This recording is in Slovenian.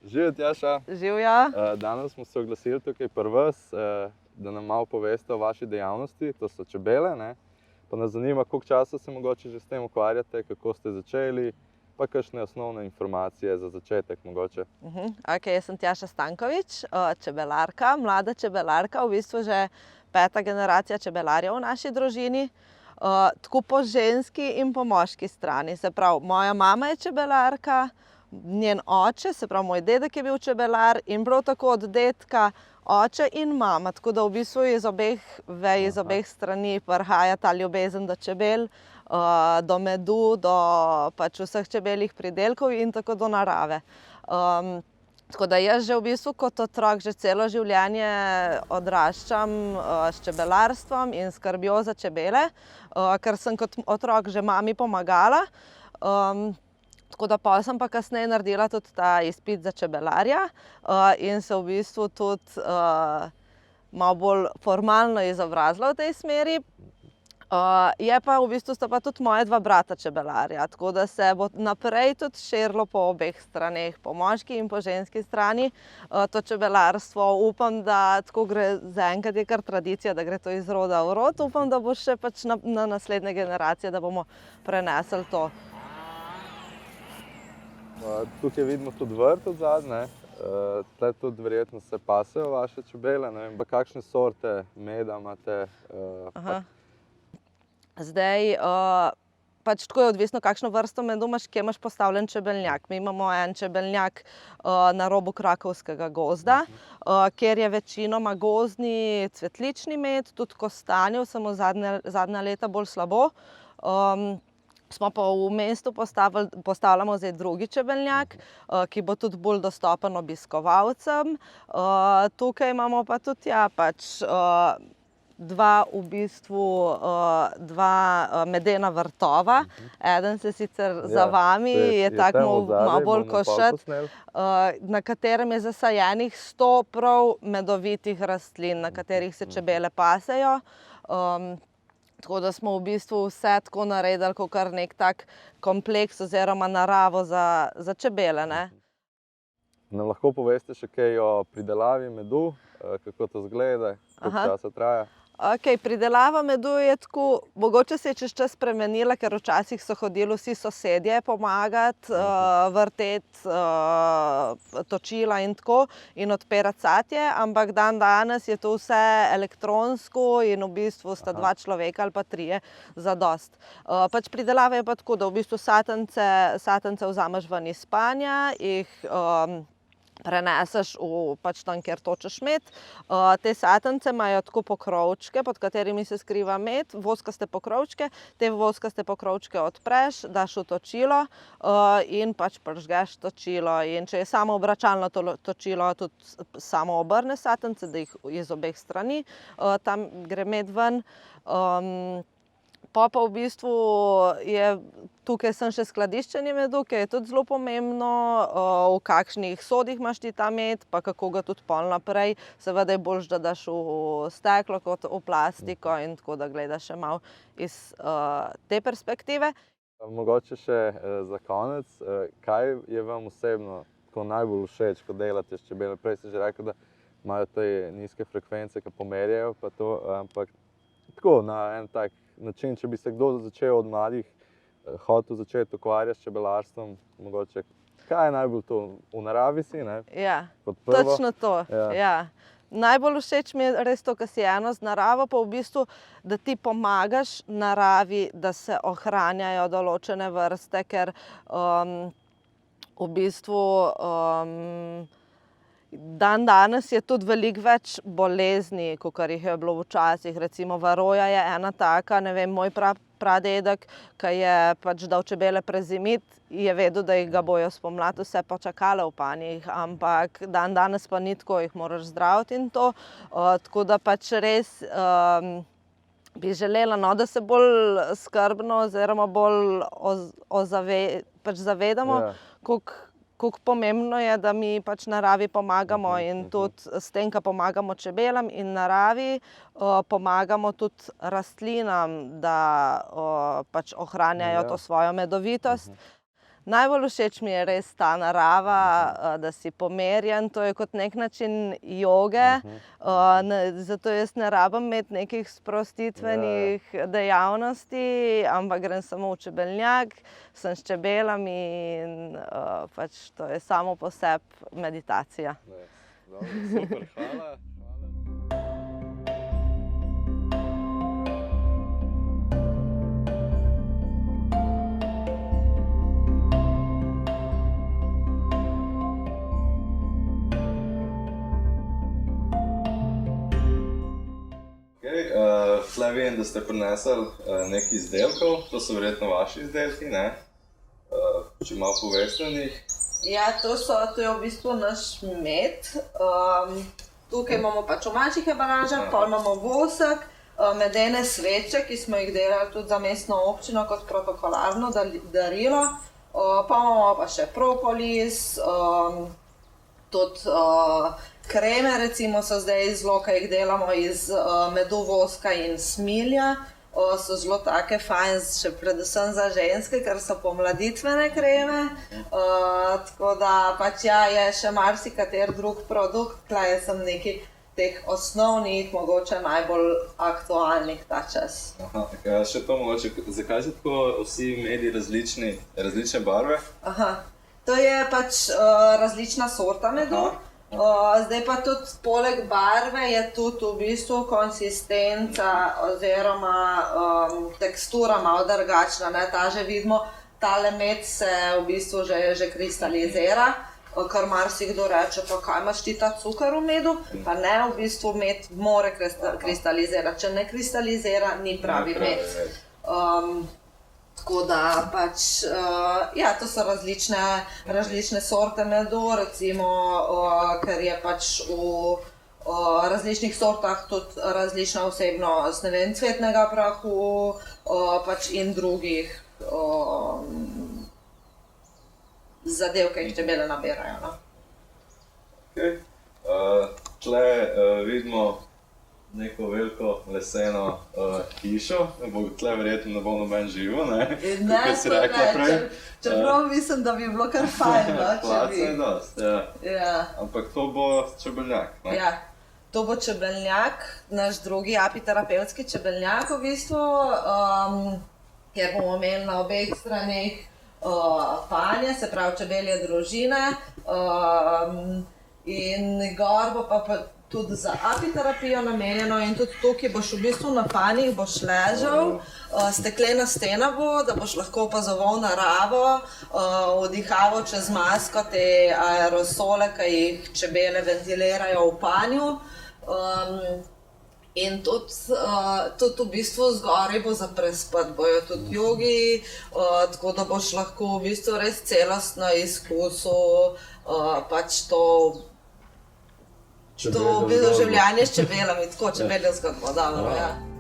Živijo, Tjaša. Živja. Danes smo se oglasili tukaj pri vas, da nam malo poveste o vaši dejavnosti, to so čebele, ne? Pa nas zanima, koliko časa se mogoče že s tem ukvarjate, kako ste začeli, pa kakšne osnovne informacije za začetek mogoče. Jaz sem Tjaša Stanković, čebelarka, mlada čebelarka, v bistvu že 5. generacija čebelarjev v naši družini. Tako po ženski in po moški strani. Se pravi, moja mama je čebelarka, njen oče, se pravi, moj dedek je bil čebelar in prav tako od dedka oče in mama. Tako da v bistvu iz obeh strani prihaja ta ljubezen do čebel, do medu, do pač vseh čebeljih pridelkov in tako do narave. Tako da jaz že v bistvu kot otrok že celo življenje odraščam s čebelarstvom in skrbjo za čebele, ker sem kot otrok že mami pomagala. Tako da pol sem pa kasneje naredila tudi ta izpit za čebelarja in se v bistvu tudi malo bolj formalno izobrazila v tej smeri. Je pa v bistvu sta pa tudi moja dva brata čebelarja, tako da se bo naprej tudi širilo po obeh straneh, po moški in po ženski strani. To čebelarstvo upam, da tako gre, zaenkrat je kar tradicija, da gre to iz roda v rod. Upam, da bo še pač na naslednje generacije, da bomo prenesli to. Tukaj vidimo tudi vrt od zadaj, tle tudi verjetno se pasejo vaše čebele, ne vem, pa kakšne sorte meda imate? Zdaj, pač tako je odvisno, kakšno vrsto medu imaš, kje imaš postavljen čebelnjak. Mi imamo en čebelnjak na robu Krakovskega gozda, kjer je večinoma gozdni cvetlični med, tudi kostanjev, samo zadnja leta bolj slabo. Smo pa v mestu postavljamo zdaj drugi čebelnjak, ki bo tudi bolj dostopen obiskovalcem. Tukaj imamo pa tudi dva medena vrtova. Eden se sicer za vami, je tako malo bolj košat, na katerem je zasajenih 100 prav medovitih rastlin, na katerih se čebele pasejo. Tako da smo v bistvu vse tako naredili kot kar nek tak kompleks oziroma naravo za čebele, ne. Nam lahko poveste še kaj o pridelavi medu, kako to izgleda, koliko časa traja? Pridelava medu je tako, mogoče se je čez čas spremenila, ker včasih so hodili vsi sosedje pomagati, vrteti točila in tako in odpirati satje, ampak dandanes je to vse elektronsko in v bistvu sta dva človeka ali pa trije zadosti. Pač pridelava je pa tako, da v bistvu satence vzameš ven iz spanja, jih preneseš pač tam, kjer točeš med. Te satence imajo tako pokrovčke, pod katerimi se skriva med, voskaste pokrovčke. Te voskaste pokrovčke odpreš, daš v točilo in pač prižgeš točilo. In če je samo obračalno točilo, tudi samo obrne satence, da jih iz obeh strani, tam gre med ven. Pa v bistvu je tukaj sem še skladiščenje medu, ki je tudi zelo pomembno, v kakšnih sodih imaš ti ta med, pa kako ga tudi pol naprej. Seveda je boljše, da daš v steklo kot v plastiko in tako da gledaš še malo iz te perspektive. Mogoče še za konec, kaj je vam osebno tako najbolj všeč, ko delate s čebelami? Prej ste že rekli, da imajo te nizke frekvence, ki pomerjajo pa to, ampak tako na en tak način, če bi se kdo začel od mladih hotel začeti ukvarjati s čebelarstvom, mogoče, kaj je najbolj to? V naravi si, ne? Ja, točno to, ja. Najbolj všeč mi je res to, ko si eno z naravo, pa v bistvu, da ti pomagaš naravi, da se ohranjajo določene vrste, ker v bistvu dandanes je tudi veliko več bolezni, kakor jih je bilo včasih. Recimo varoja je ena taka, ne vem, moj pradedek, ki je pač dal čebele prezimiti, je vedel, da jih ga bojo spomladi vse počakale v panjih, ampak dandanes pa ni tako, jih moraš zdraviti in to. Tako da pač res bi želela, da se bolj skrbno oziroma bolj zavedamo, koliko pomembno je, da mi pač naravi pomagamo in tudi s tem, ko pomagamo čebelam in naravi, pomagamo tudi rastlinam, da pač ohranjajo to svojo medovitost. Najbolj všeč mi je res ta narava, da si pomerjen, to je kot nek način joge, zato jaz ne rabim imeti nekih sprostitvenih dejavnosti, ampak grem samo v čebeljak, sem s čebelami in pač to je samo po sebi meditacija. Dobro, super, hvala. Tle vidim, da ste prinesli nekaj izdelkov, to so verjetno vaši izdelki, ne? Če malo poveste o njih. Ja, to je v bistvu naš med. Tukaj imamo pač v manjših embalažah, pol imamo vosek, medene sveče, ki smo jih delali tudi za mestno občino kot protokolarno darilo. Pa imamo pa še propolis, tudi kreme recimo so zdaj zelo, ki jih delamo iz medu, voska in smilja. So zelo take fajn, še predvsem za ženske, ker so pomladitvene kreme. Tako da pač ja, je še marsikater drug produkt, tukaj sem nekaj teh osnovnih, mogoče najbolj aktualnih ta čas. Aha, še to mogoče, zakaj so tako vsi medi različne barve? Aha, to je pač različna sorta medu. Zdaj pa tudi poleg barve je tudi v bistvu konsistenca oziroma tekstura malo drugačna, ne, ta že vidimo, tale med se v bistvu že kristalizira, kar marsikdo reče, pa kaj imaš ti ta cukor v medu, pa ne, v bistvu med mora kristalizirati, če ne kristalizira, ni pravi med. Tako da pač, ja, to so različne sorte medu, recimo, ker je pač v različnih sortah tudi različna vsebnost, ne vem, cvetnega prahu, pač in drugih zadev, ki jih čebele nabirajo, no. Okej. Tle vidimo neko veliko leseno hišo, tle verjetno ne bo noben živo, ne? Ne, to ne, čeprav mislim, da bi bilo kar fajn, no, če bi. Placa je dost, ja. Ampak to bo čebeljak, ne? Ja, to bo čebeljak, naš drugi apiterapevtski čebeljak v bistvu, kjer bomo imeli na obeh straneh panje, se pravi čebelje družine, in gor bo pa tudi za apiterapijo namenjeno in tudi tukaj boš v bistvu na panjih boš ležal, steklena stena bo, da boš lahko opazoval naravo, vdihaval čez masko te aerosole, ki jih čebele ventilirajo v panju. In tudi v bistvu zgoraj bo za prespati, bojo tudi jogi, tako da boš lahko v bistvu res celostno izkusil pač to doživljanje s čebelami, tako čebeljo zgodbo, dobro, ja.